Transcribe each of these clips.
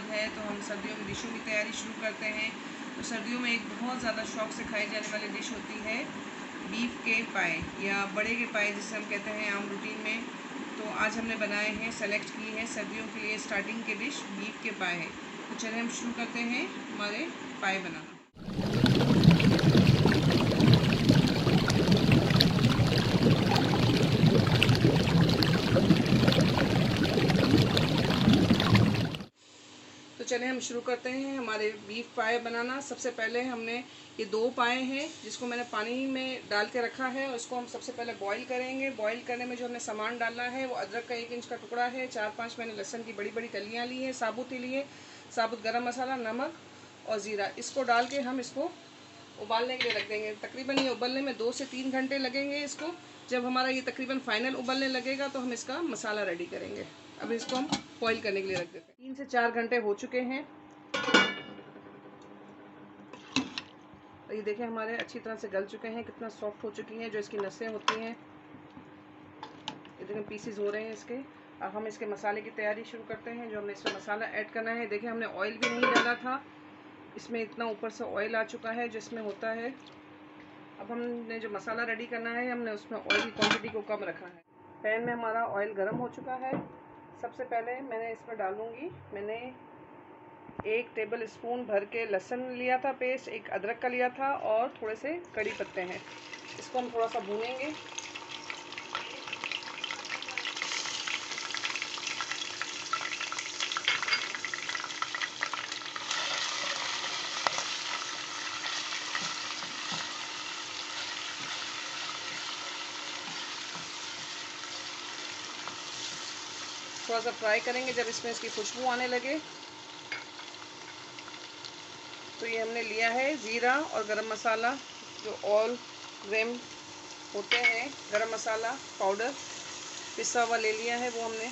है तो हम सर्दियों की डिशों की तैयारी शुरू करते हैं। तो सर्दियों में एक बहुत ज़्यादा शौक से खाई जाने वाली डिश होती है बीफ के पाए या बड़े के पाए जिसे हम कहते हैं आम रूटीन में। तो आज हमने बनाए हैं, सेलेक्ट की है सर्दियों के लिए स्टार्टिंग की डिश बीफ के पाए है। तो चलिए हम शुरू करते हैं हमारे पाए बनाना। तो चलिए हम शुरू करते हैं हमारे बीफ पाए बनाना। सबसे पहले हमने ये 2 पाए हैं जिसको मैंने पानी में डाल के रखा है और इसको हम सबसे पहले बॉईल करेंगे। बॉईल करने में जो हमने सामान डालना है वो अदरक का 1 इंच का टुकड़ा है, 4-5 मैंने लहसुन की बड़ी बड़ी कलियाँ ली हैं, साबुत ही लिए, साबुत गरम मसाला, नमक और ज़ीरा। इसको डाल के हम इसको उबालने के लिए रख देंगे। तकरीबन ये उबलने में 2 से 3 घंटे लगेंगे इसको। जब हमारा ये तकरीबन फाइनल उबलने लगेगा तो हम इसका मसाला रेडी करेंगे। अब इसको हम बॉईल करने के लिए रख देते हैं। 3 से 4 घंटे हो चुके हैं और ये देखें हमारे अच्छी तरह से गल चुके हैं, कितना सॉफ्ट हो चुकी हैं। जो इसकी नसें होती हैं ये देखें पीसेस हो रहे हैं इसके। अब हम इसके मसाले की तैयारी शुरू करते हैं। जो हमने इसमें मसाला ऐड करना है, देखें हमने ऑयल भी नहीं डाला था, इसमें इतना ऊपर से ऑयल आ चुका है जिसमें होता है। अब हमने जो मसाला रेडी करना है हमने उसमें ऑयल की क्वांटिटी को कम रखा है। पैन में हमारा ऑयल गर्म हो चुका है। सबसे पहले मैंने इसमें डालूंगी, मैंने 1 टेबल स्पून भर के लहसुन लिया था पेस्ट, 1 अदरक का लिया था और थोड़े से कड़ी पत्ते हैं। इसको हम थोड़ा सा भूनेंगे। थोड़ा सा फ्राई करेंगे। जब इसमें इसकी खुशबू आने लगे तो ये हमने लिया है ज़ीरा और गरम मसाला, जो ऑल ग्रेम होते हैं गरम मसाला पाउडर पिसा हुआ ले लिया है। वो हमने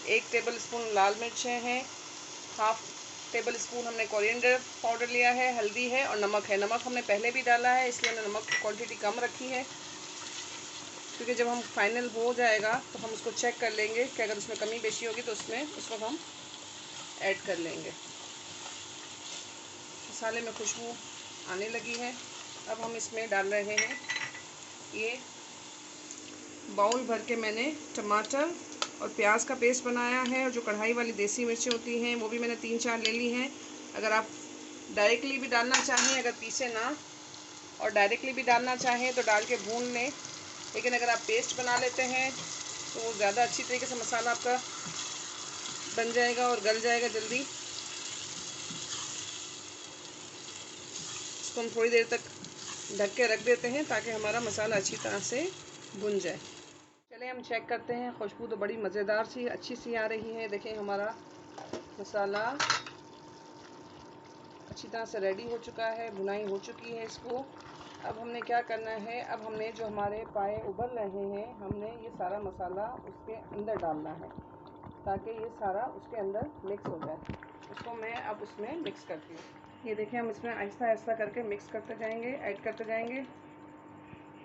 1 टेबल स्पून लाल मिर्चें हैं, 1/2 टेबल स्पून हमने कोरिएंडर पाउडर लिया है, हल्दी है और नमक है। नमक हमने पहले भी डाला है इसलिए हमने नमक की क्वांटिटी कम रखी है, क्योंकि जब हम फाइनल हो जाएगा तो हम उसको चेक कर लेंगे कि अगर उसमें कमी बेशी होगी तो उसमें उस वक्त हम ऐड कर लेंगे। मसाले में खुशबू आने लगी है। अब हम इसमें डाल रहे हैं, ये बाउल भर के मैंने टमाटर और प्याज का पेस्ट बनाया है और जो कढ़ाई वाली देसी मिर्चें होती हैं वो भी मैंने 3-4 ले ली हैं। अगर आप डायरेक्टली भी डालना चाहें, अगर पीसे ना और डायरेक्टली भी डालना चाहें तो डाल के भून लें, लेकिन अगर आप पेस्ट बना लेते हैं तो वो ज़्यादा अच्छी तरीके से मसाला आपका बन जाएगा और गल जाएगा जल्दी। इसको हम थोड़ी देर तक ढक के रख देते हैं ताकि हमारा मसाला अच्छी तरह से भुन जाए। चलिए हम चेक करते हैं। खुशबू तो बड़ी मज़ेदार सी अच्छी सी आ रही है। देखें हमारा मसाला अच्छी तरह से रेडी हो चुका है, भुनाई हो चुकी है इसको। अब हमने क्या करना है, अब हमने जो हमारे पाए उबल रहे हैं हमने ये सारा मसाला उसके अंदर डालना है ताकि ये सारा उसके अंदर मिक्स हो जाए। इसको मैं अब उसमें मिक्स करती हूँ। ये देखें हम इसमें आहिस्ता आहिस्ता करके मिक्स करते जाएंगे, ऐड करते जाएंगे।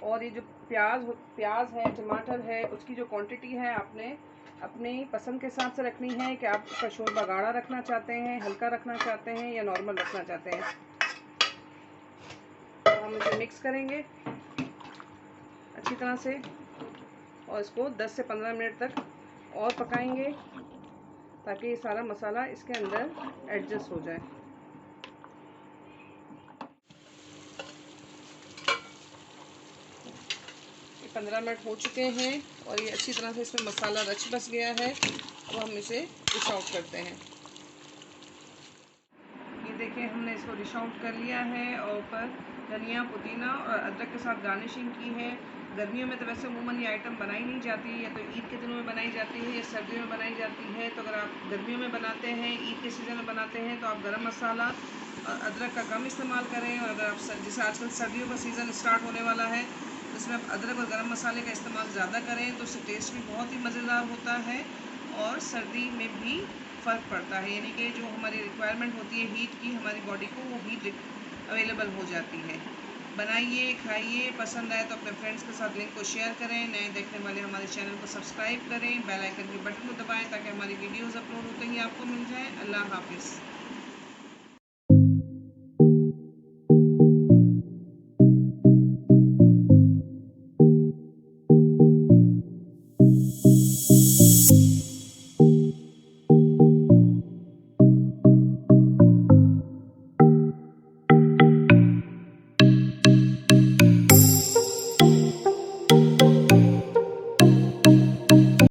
और ये जो प्याज है, टमाटर है, उसकी जो क्वांटिटी है आपने अपनी पसंद के हिसाब से रखनी है कि आप उसका शोरबा गाढ़ा रखना चाहते हैं, हल्का रखना चाहते हैं या नॉर्मल रखना चाहते हैं। तो हम इसे मिक्स करेंगे अच्छी तरह से और इसको 10 से 15 मिनट तक और पकाएंगे ताकि ये सारा मसाला इसके अंदर एडजस्ट हो जाए। 15 मिनट हो चुके हैं और ये अच्छी तरह से इसमें मसाला रच बस गया है। अब हम इसे डिश आउट करते हैं। ये देखिए हमने इसको डिश आउट कर लिया है और ऊपर धनिया, पुदीना और अदरक के साथ गार्निशिंग की है। गर्मियों में तो वैसे अमूमन ये आइटम बनाई नहीं जाती, या तो ईद के दिनों में बनाई जाती है या सर्दियों में बनाई जाती है। तो अगर आप गर्मियों में बनाते हैं, ईद के सीज़न में बनाते हैं, तो आप गरम मसाला और अदरक का कम इस्तेमाल करें। और अगर आप जैसे आजकल सर्दियों का सीज़न स्टार्ट होने वाला है तो इसमें आप अदरक और गरम मसाले का इस्तेमाल ज़्यादा करें तो उससे टेस्ट भी बहुत ही मज़ेदार होता है और सर्दी में भी फ़र्क पड़ता है, यानी कि जो हमारी रिक्वायरमेंट होती है हीट की हमारी बॉडी को, वो हीट अवेलेबल हो जाती है। बनाइए, खाइए, पसंद आए तो अपने फ्रेंड्स के साथ लिंक को शेयर करें, नए देखने वाले हमारे चैनल को सब्सक्राइब करें, बेल आइकन के बटन को दबाएं ताकि हमारी वीडियोस अपलोड होते ही आपको मिल जाए। अल्लाह हाफिज़।